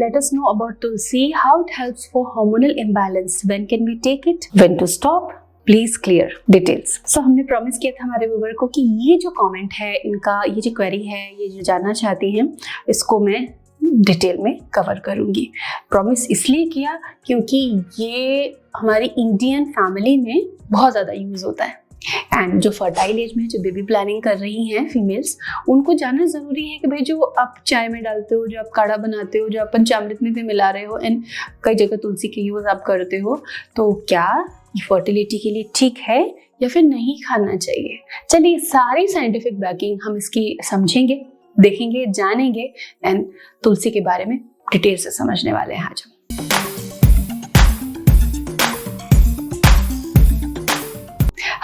let us know about Tulsi, how it helps for hormonal imbalance, when can we take it, when to stop, please clear details. So हमने promise किया था हमारे viewer को कि ये जो comment है इनका, ये जो क्वेरी है, ये जो जानना चाहती हैं, इसको मैं डिटेल में कवर करूंगी। प्रॉमिस इसलिए किया क्योंकि ये हमारी इंडियन फैमिली में बहुत ज़्यादा यूज़ होता है एंड जो फर्टाइल एज में जो बेबी प्लानिंग कर रही हैं फीमेल्स, उनको जानना ज़रूरी है कि भाई जो आप चाय में डालते हो, जो आप काढ़ा बनाते हो, जो आप पंचामृत में भी मिला रहे हो एंड कई जगह तुलसी के यूज़ आप करते हो, तो क्या ये फर्टिलिटी के लिए ठीक है या फिर नहीं खाना चाहिए। चलिए सारी साइंटिफिक बैकिंग हम इसकी समझेंगे, देखेंगे, जानेंगे एंड तुलसी के बारे में डिटेल से समझने वाले हैं आज हम।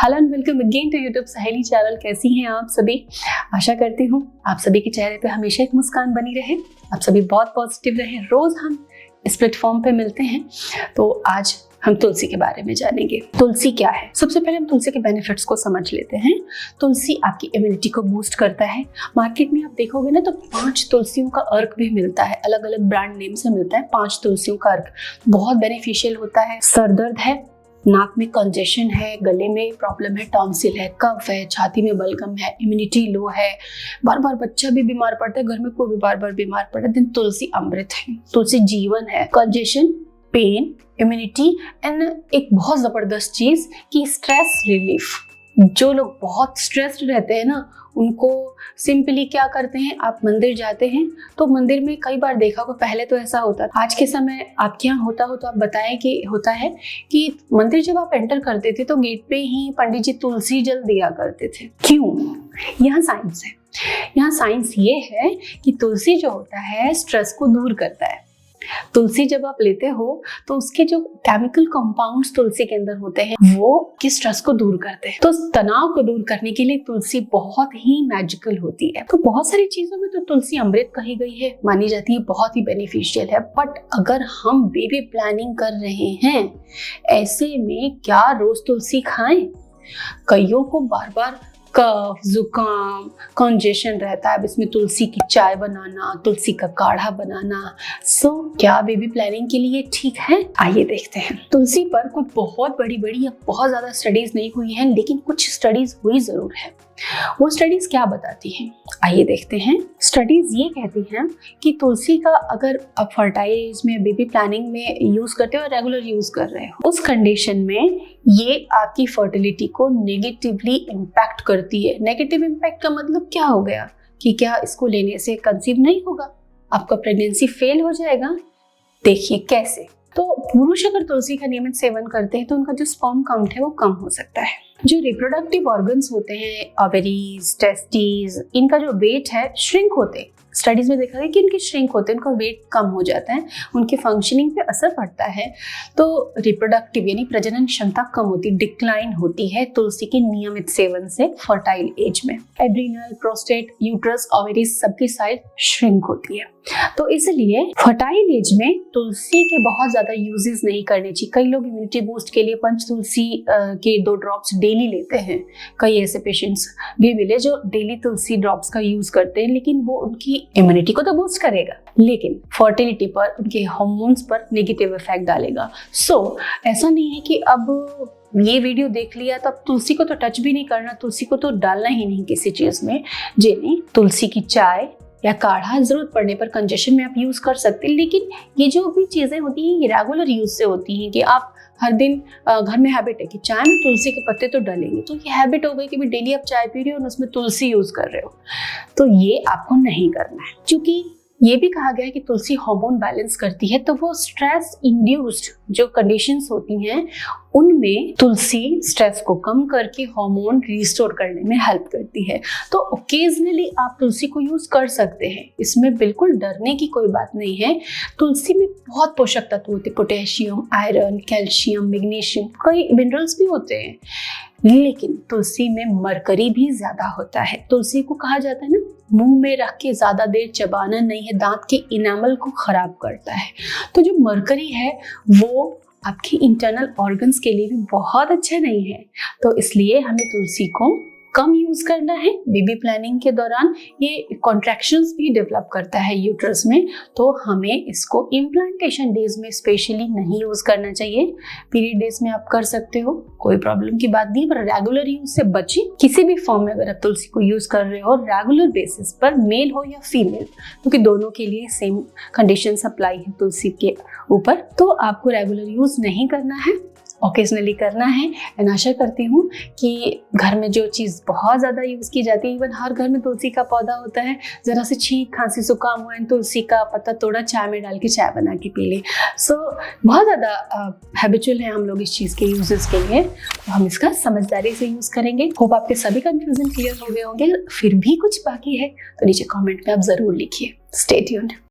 Hello and welcome again to YouTube Saheli channel. कैसी हैं आप सभी? आशा करती हूँ आप सभी के चेहरे पे हमेशा एक मुस्कान बनी रहे, आप सभी बहुत पॉजिटिव रहे। रोज हम इस प्लेटफॉर्म पे मिलते हैं, तो आज हम तुलसी के बारे में जानेंगे। तुलसी क्या है? सबसे पहले हम तुलसी के बेनिफिट्स को समझ लेते हैं। तुलसी आपकी इम्यूनिटी को बूस्ट करता है। मार्केट में आप देखोगे ना तो 5 तुलसियों का अर्क भी मिलता है, अलग अलग ब्रांड नेम से मिलता है। 5 तुलसियों का अर्क बहुत बेनिफिशियल होता है। सर दर्द है, नाक में कंजेशन है, गले में प्रॉब्लम है, टॉन्सिल है, कफ है, छाती में बलगम है, इम्यूनिटी लो है, बार बार बच्चा भी बीमार पड़ता है, घर में कोई भी बार बार बीमार पड़ता है, दिन तुलसी अमृत है, तुलसी जीवन है। कंजेशन, पेन, इम्यूनिटी एंड एक बहुत जबरदस्त चीज कि स्ट्रेस रिलीफ। जो लोग बहुत स्ट्रेस्ड रहते हैं ना, उनको सिंपली क्या करते हैं, आप मंदिर जाते हैं तो मंदिर में कई बार देखा होगा, पहले तो ऐसा होता था, आज के समय आपके यहाँ होता हो तो आप बताएं कि होता है कि मंदिर जब आप एंटर करते थे तो गेट पे ही पंडित जी तुलसी जल दिया करते थे। क्यों? यहाँ साइंस है। यहाँ साइंस ये है कि तुलसी जो होता है स्ट्रेस को दूर करता है। तुलसी जब आप लेते हो तो उसके जो केमिकल कंपाउंड्स तुलसी के अंदर होते हैं वो कि स्ट्रेस को दूर करते हैं। तो तनाव को दूर करने के लिए तुलसी बहुत ही मैजिकल होती है। तो बहुत सारी चीजों में तो तुलसी अमृत कही गई है, मानी जाती है, बहुत ही बेनिफिशियल है। बट अगर हम बेबी प्लानिंग कर रहे हैं, ऐसे में क्या रोज तुलसी खाएं? कईयों को बार बार कफ, जुकाम, कंजेशन रहता है, अब इसमें तुलसी की चाय बनाना, तुलसी का काढ़ा बनाना, सो क्या बेबी प्लानिंग के लिए ठीक है? आइए देखते हैं। तुलसी पर कुछ बहुत बड़ी या बहुत ज्यादा स्टडीज नहीं हुई हैं, लेकिन कुछ स्टडीज हुई जरूर है। वो स्टडीज क्या बताती हैं? आइए देखते हैं। स्टडीज ये कहती हैं कि तुलसी का अगर आप फर्टाइल एज में बेबी प्लानिंग में यूज करते हो, रेगुलर यूज कर रहे हो, उस कंडीशन में ये आपकी फर्टिलिटी को नेगेटिवली इम्पैक्ट करती है। नेगेटिव इम्पैक्ट का मतलब क्या हो गया कि क्या इसको लेने से कंसीव नहीं होगा, आपका प्रेगनेंसी फेल हो जाएगा। देखिए कैसे। तो पुरुष अगर तुलसी का नियमित सेवन करते हैं तो उनका जो स्पर्म काउंट है वो कम हो सकता है। जो रिप्रोडक्टिव ऑर्गन्स होते हैं, ओवरीज, टेस्टिस, इनका जो वेट है श्रिंक होते हैं। स्टडीज में देखा गया कि इनके श्रिंक होते हैं, उनका वेट कम हो जाता है, उनके फंक्शनिंग पे असर पड़ता है। तो रिप्रोडक्टिव यानी प्रजनन क्षमता कम होती, डिक्लाइन होती है तुलसी के नियमित सेवन से फर्टाइल एज में। एड्रीनल, प्रोस्टेट, यूट्रस, ओवरीज सबकी साइज श्रिंक होती है। तो इसलिए फर्टाइल एज में तुलसी के बहुत ज्यादा यूजेस नहीं करने चाहिए। कई लोग इम्यूनिटी बूस्ट के लिए पंच तुलसी के 2 ड्रॉप्स डेली लेते हैं। कई ऐसे पेशेंट्स भी मिले जो डेली तुलसी ड्रॉप्स का यूज करते हैं, लेकिन वो उनकी इम्यूनिटी को तो बूस्ट करेगा लेकिन फर्टिलिटी पर, उनके हार्मोन्स पर नेगेटिव इफेक्ट डालेगा। सो ऐसा नहीं है कि अब ये वीडियो देख लिया तो अब तुलसी को तो टच भी नहीं करना, तुलसी को तो डालना ही नहीं किसी चीज में। जी नहीं, तुलसी की चाय या काढ़ा जरूरत पड़ने पर कंजेशन में आप यूज कर सकते हैं, लेकिन ये जो भी चीजें होती हैं ये रेगुलर यूज से होती हैं कि आप हर दिन घर में हैबिट है कि चाय में तुलसी के पत्ते तो डालेंगे, तो ये हैबिट हो गई कि भाई डेली आप चाय पी रहे हो और उसमें तुलसी यूज कर रहे हो, तो ये आपको नहीं करना है। क्योंकि ये भी कहा गया है कि तुलसी हार्मोन बैलेंस करती है, तो वो स्ट्रेस इंड्यूस्ड जो कंडीशंस होती हैं उनमें तुलसी स्ट्रेस को कम करके हार्मोन रिस्टोर करने में हेल्प करती है। तो ओकेजनली आप तुलसी को यूज कर सकते हैं, इसमें बिल्कुल डरने की कोई बात नहीं है। तुलसी में बहुत पोषक तत्व होते हैं, पोटेशियम, आयरन, कैल्शियम, मैग्नीशियम, कई मिनरल्स भी होते हैं, लेकिन तुलसी में मरकरी भी ज्यादा होता है। तुलसी को कहा जाता है ना, मुंह में रख के ज्यादा देर चबाना नहीं है, दांत के इनामल को खराब करता है। तो जो मरकरी है वो आपकी इंटरनल ऑर्गन्स के लिए भी बहुत अच्छा नहीं है, तो इसलिए हमें तुलसी को कम यूज करना है। बेबी प्लानिंग के दौरान ये कॉन्ट्रैक्शंस भी डेवलप करता है यूट्रस में, तो हमें इसको इम्प्लांटेशन डेज में स्पेशली नहीं यूज करना चाहिए। पीरियड डेज में आप कर सकते हो, कोई प्रॉब्लम की बात नहीं, पर रेगुलर यूज से बचिए। किसी भी फॉर्म में अगर आप तुलसी को यूज कर रहे हो रेगुलर बेसिस पर, मेल हो या फीमेल, क्योंकि दोनों के लिए सेम कंडीशन अप्लाई है तुलसी के ऊपर, तो आपको रेगुलर यूज नहीं करना है, ओकेजनली करना है। एंड आशा करती हूँ कि घर में जो चीज़ बहुत ज़्यादा यूज़ की जाती है, इवन हर घर में तुलसी का पौधा होता है, ज़रा से छींक खांसी जुकाम हुआ है, तुलसी का पत्ता तोड़ा चाय में डाल के चाय बना के पी ले। सो बहुत ज़्यादा हैबिचुअल है हम लोग इस चीज़ के यूजेस के लिए, तो हम इसका समझदारी से यूज़ करेंगे। होप आपके सभी कंफ्यूजन क्लियर हो गए होंगे। फिर भी कुछ बाकी है तो नीचे कॉमेंट में आप ज़रूर लिखिए। Stay tuned.